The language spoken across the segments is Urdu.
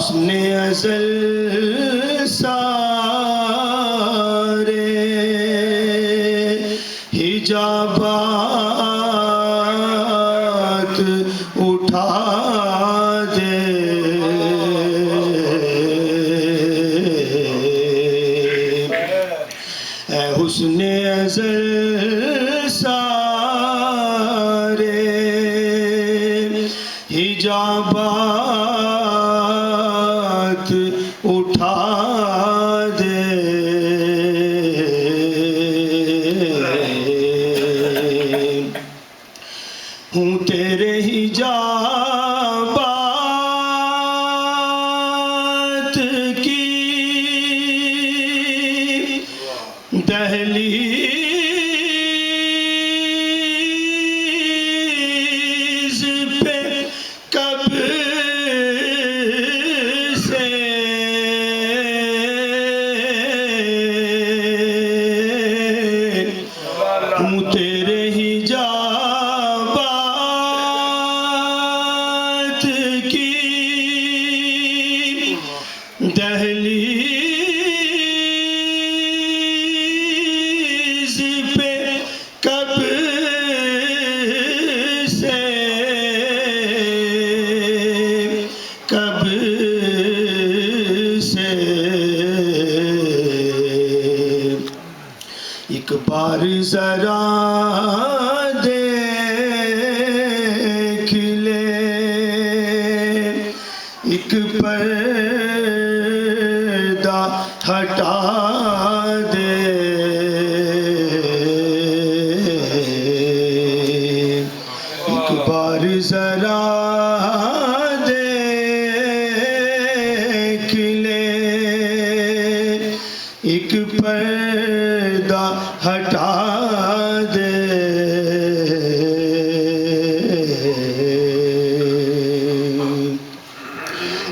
حسن ازل سارے حجابات اٹھا دے اے حسن ازل سارے حجابات اٹھا دے ہوں تیرے حجابات کی دہلیز پہ کب سے ہوں تیرے حجابات کی دہلیز پہ کب سے کب سے ایک بار ذرا دیکھ لے ایک پردہ ہٹا دے ایک بار ذرا دیکھ لے ایک پردہ ہٹا دے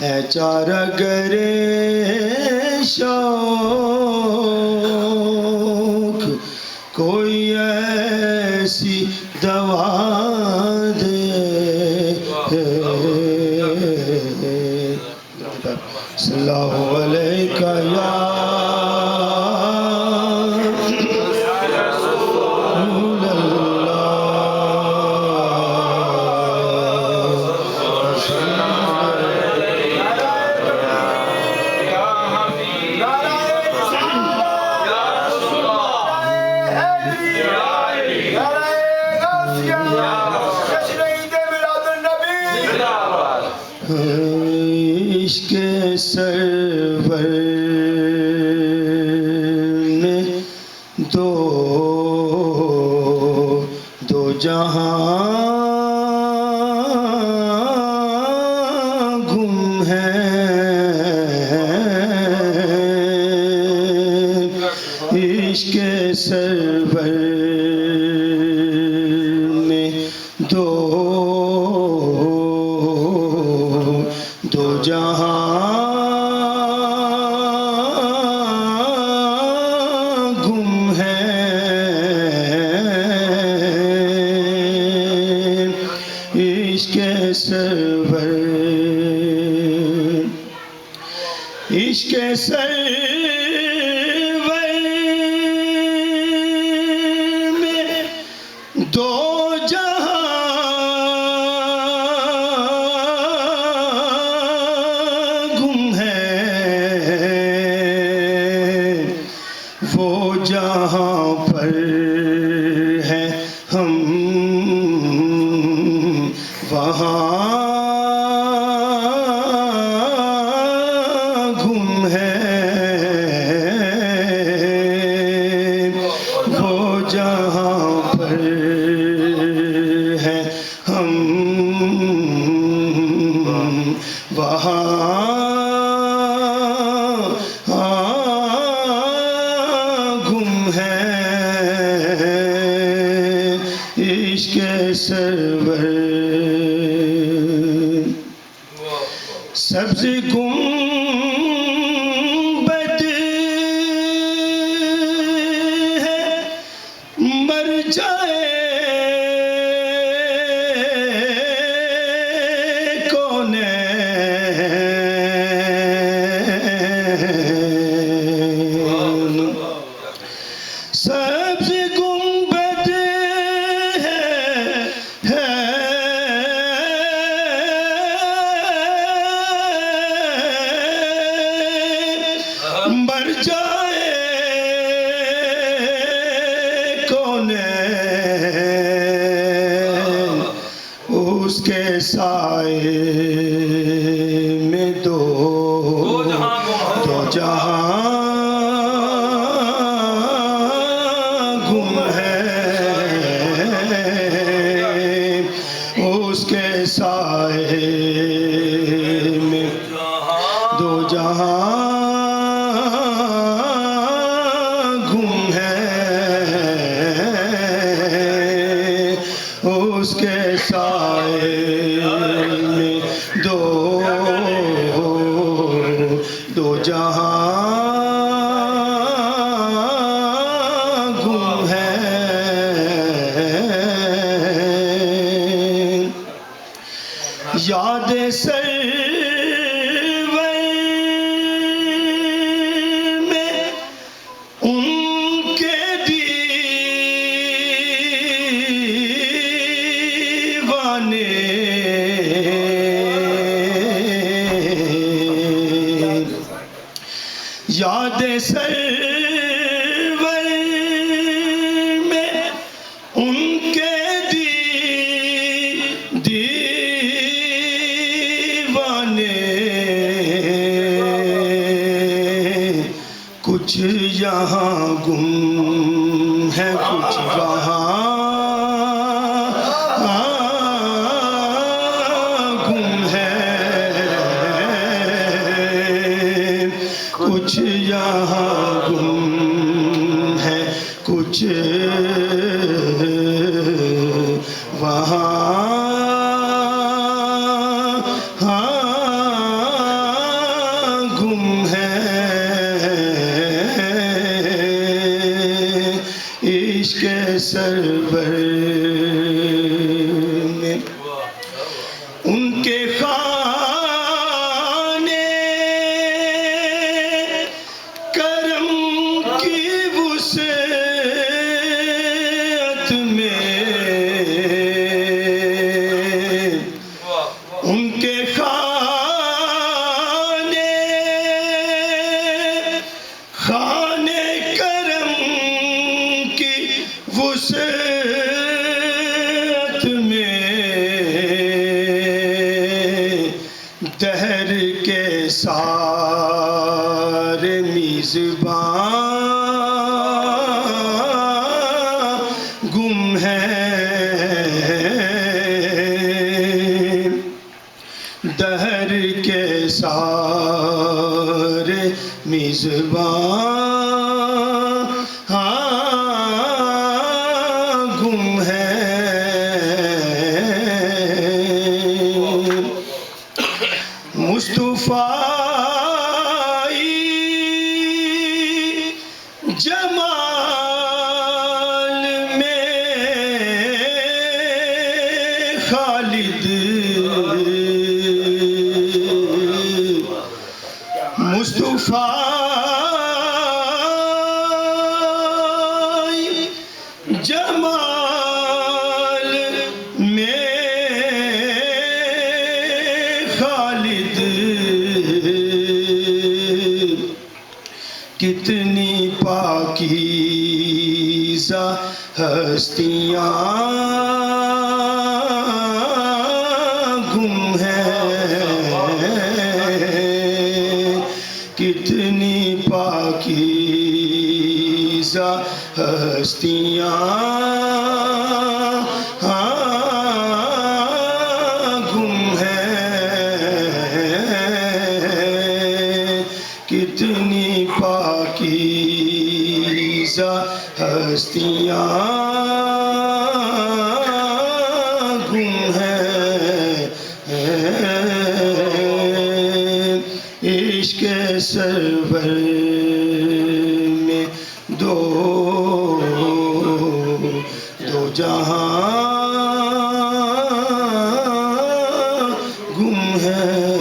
اے چارہ گرے شوق کوئی ایسی دوا دے صلی اللہ علیہ یا عشق سرور نے دو جہاں گم ہیں عشق سرور میں دو جہاں گم ہیں عشق سرور عشق سرور میں دو وہ جہاں پر ہے ہم وہاں گم ہیں وہ جہاں پر ہے ہم وہاں عشق سرور سبز گنبد ہے مر جائے کونین مر جائے کونین اس کے سائے میں دو جہاں گم ہے اس کے سائے میں دو جہاں گم ہے اس کے سائے میں دو جہاں گم ہے یاد سرور میں ان کے دیوانے یاد سرور میں ان کے دیوانے کچھ یہاں گم ہے کچھ وہاں گم ہے کچھ یہاں گم ہے کچھ وہاں گم ہے عشق سرور میں ان کے کرم کی وسعت میں ان کے خانے کرم کی وسعت میں دہر کے سارے میزبان گم ہے دہر کے سارے میزبان گم ہے مصطفیٰ جمال میں خالد مصطفیٰ جمال میں خالد کتنی پاکیزہ ہستیاں گم ہیں کتنی پاکیزہ ہستیاں گم ہیں کتنی پاکیزہ ہستیاں گم ہیں عشق سرور میں دو جہاں گم ہے